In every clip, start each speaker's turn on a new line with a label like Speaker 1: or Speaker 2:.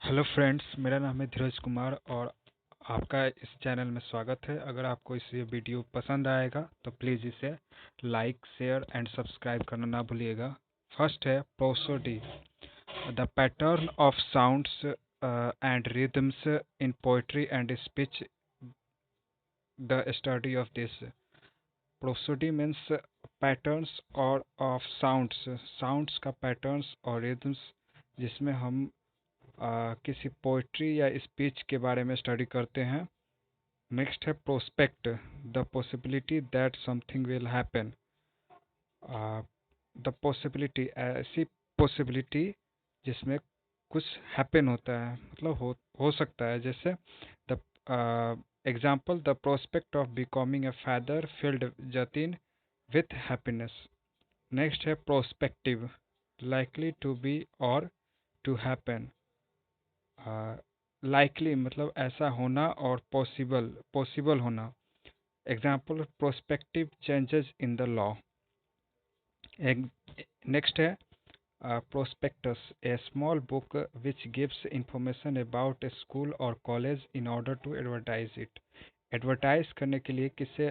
Speaker 1: Hello friends, मेरा नाम है धीरज कुमार और आपका इस चैनल में स्वागत है। अगर आपको इस ये वीडियो पसंद आएगा तो प्लीज़ इसे लाइक, शेयर एंड सब्सक्राइब करना ना भूलिएगा। फर्स्ट है prosody, the pattern of sounds and rhythms in poetry and speech, the study of this. Prosody means patterns और ऑफ साउंड्स, साउंड्स का पैटर्न्स और रिदम्स, जिसमें हम किसी पोइट्री या स्पीच के बारे में स्टडी करते हैं। नेक्स्ट है prospect, the possibility that something will happen. The possibility, ऐसी पॉसिबिलिटी जिसमें कुछ हैपन होता है, मतलब हो सकता है। जैसे the example, the prospect of becoming a feather field Jatin with happiness. Next है प्रोस्पेक्टिव, लाइकली टू बी और टू हैपन। लाइकली मतलब ऐसा होना और पॉसिबल पॉसिबल होना। Example, prospective changes in the law. Next है prospectus, a small book which gives information about a school or college in order to advertise it. Advertise करने के लिए किसे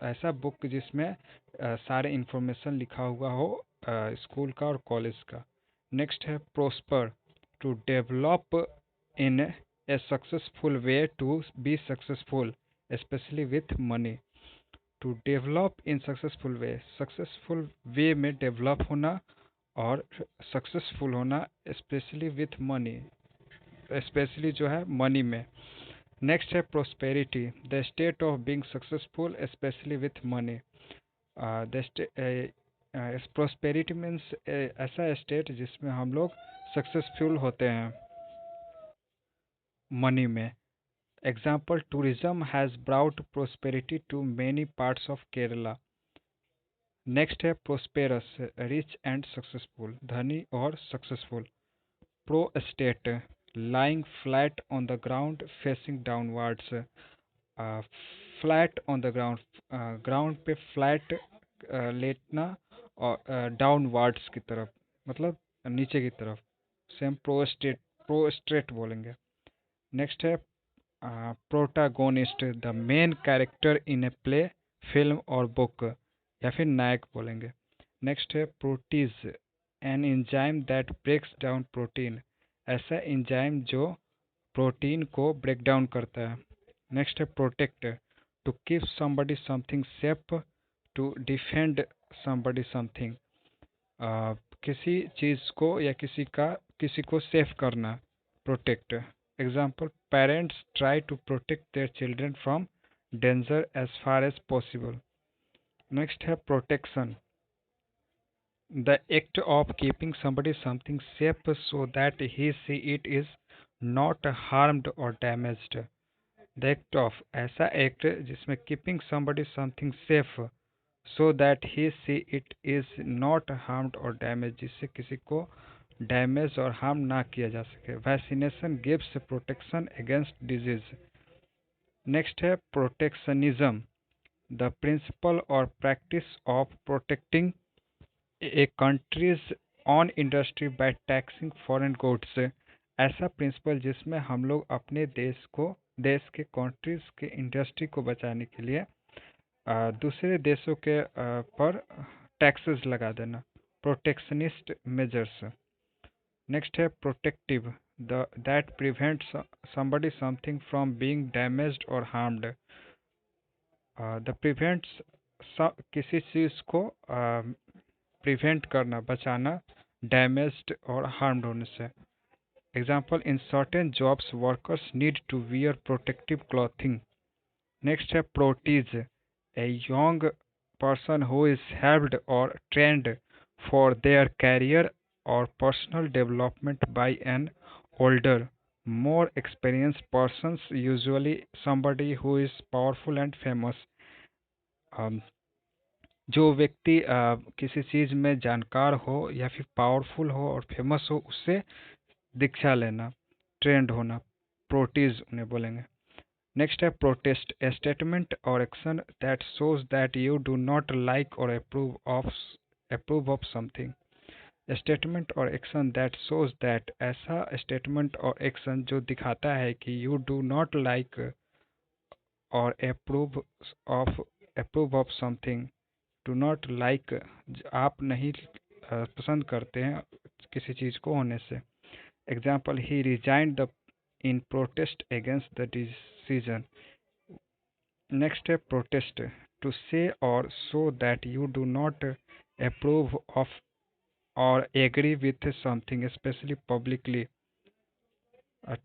Speaker 1: ऐसा बुक जिसमें सारे इंफॉर्मेशन लिखा हुआ हो स्कूल का और कॉलेज का। नेक्स्ट है prosper, to develop in a successful way, to be successful specially with money. To develop in successful way में डेवलप होना और सक्सेसफुल होना, स्पेशली विथ मनी, स्पेशली जो है मनी में। नेक्स्ट है prosperity, the state of being successful specially with money. Prosperity means ऐसा state जिसमें हम लोग सक्सेसफुल होते हैं मनी में। Example, tourism has brought prosperity to many parts of Kerala. Next है प्रोस्पेरस, रिच एंड सक्सेसफुल, धनी और successful. Prostate, lying flat on the ground facing downwards। Flat on the ground, ground पे फ्लैट लेटना और downwards की तरफ, मतलब नीचे की तरफ। सेम प्रोस्ट्रेट बोलेंगे। नेक्स्ट है protagonist, the main character in a play, film और बुक, या फिर नायक बोलेंगे। नेक्स्ट है protease, an enzyme that breaks down protein, ऐसा एंजाइम जो प्रोटीन को ब्रेक डाउन करता है। नेक्स्ट है protect, to keep somebody something safe, to defend somebody something, किसी चीज़ को या किसी को सेफ करना, protect. Example, parents try to protect their children from danger as far as possible. Next है protection, the act of keeping somebody something safe so that he see it is not harmed or damaged। the act of, ऐसा act जिसमें keeping somebody something safe so that he see it is not harmed or damaged, जिससे किसी को damage और harm ना किया जा सके। Vaccination gives protection against disease. Next है प्रोटेक्शनिज्म, द प्रिंसिपल और practice of protecting a country's on industry by taxing foreign goods. ऐसा प्रिंसिपल जिसमें हम लोग अपने देश के कंट्रीज के इंडस्ट्री को बचाने के लिए दूसरे देशों के पर टैक्सेस लगा देना, प्रोटेक्शनिस्ट मेजर्स। नेक्स्ट है protective, the that prevents somebody something from being damaged or harmed। The prevents, किसी चीज़ को प्रिवेंट करना, बचाना डैमेज्ड और हार्म्ड होने से। Example, in certain jobs workers need to wear protective clothing. Next है protege, a young person who is helped or trained for their career or personal development by an older, more experienced person, usually somebody who is powerful and famous। जो व्यक्ति किसी चीज़ में जानकार हो या फिर powerful हो और फेमस हो, उससे दीक्षा लेना, ट्रेंड होना, प्रोटीज उन्हें बोलेंगे। नेक्स्ट है प्रोटेस्ट, ए स्टेटमेंट और action that shows that you do not like और अप्रूव ऑफ समथिंग। स्टेटमेंट और एक्शन दैट शोज दैट, ऐसा स्टेटमेंट और एक्शन जो दिखाता है कि यू डू नॉट लाइक और approve of something. Do not like, आप नहीं पसंद करते हैं किसी चीज़ को होने से। Example, he resigned the in protest against the decision. Next है प्रोटेस्ट, टू से और show that you do not approve of or agree with something, especially publicly.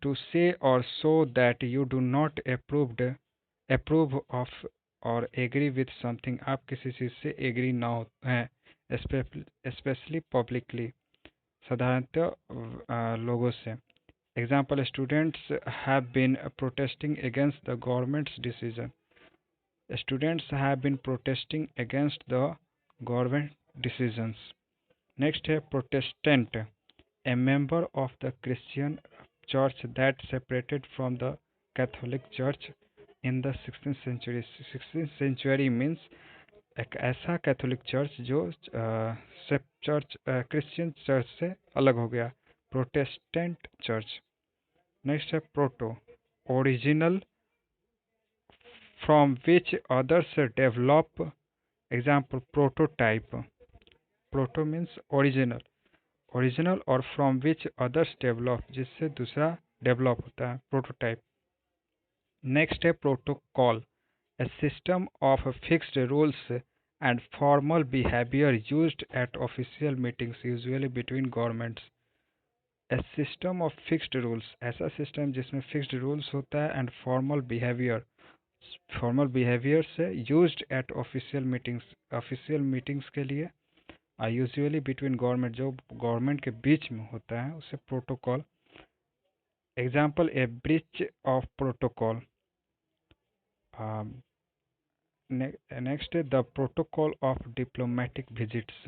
Speaker 1: To say or show that you do not approve of और agree with something, आप किसी चीज़ से agree ना हो हैं, especially publicly, साधारणतः लोगों से। Example, students have been protesting against the government's decision. Students have been protesting against the government decisions. Next है Protestant, a member of the Christian church that separated from the Catholic Church in the 16th century. 16th century means एक ऐसा Catholic church जो Christian church से अलग हो गया, Protestant church. Next है proto, original, from which others develop. Example, prototype. Proto means original, original और from which others develop, जिससे दूसरा डेवलप होता है, प्रोटोटाइप। नेक्स्ट है protocol, A system of fixed rules and formal behaviour used eight official meetings usually between governments. A system of fixed rules, ऐसा system जिसमें fixed rules होता है, and formal behaviour से यूज्ड एट ऑफिशियल मीटिंग्स के लिए, usually between government, जो government के बीच में होता है, उसे protocol. Example, A breach of protocol. Next the protocol of diplomatic visits.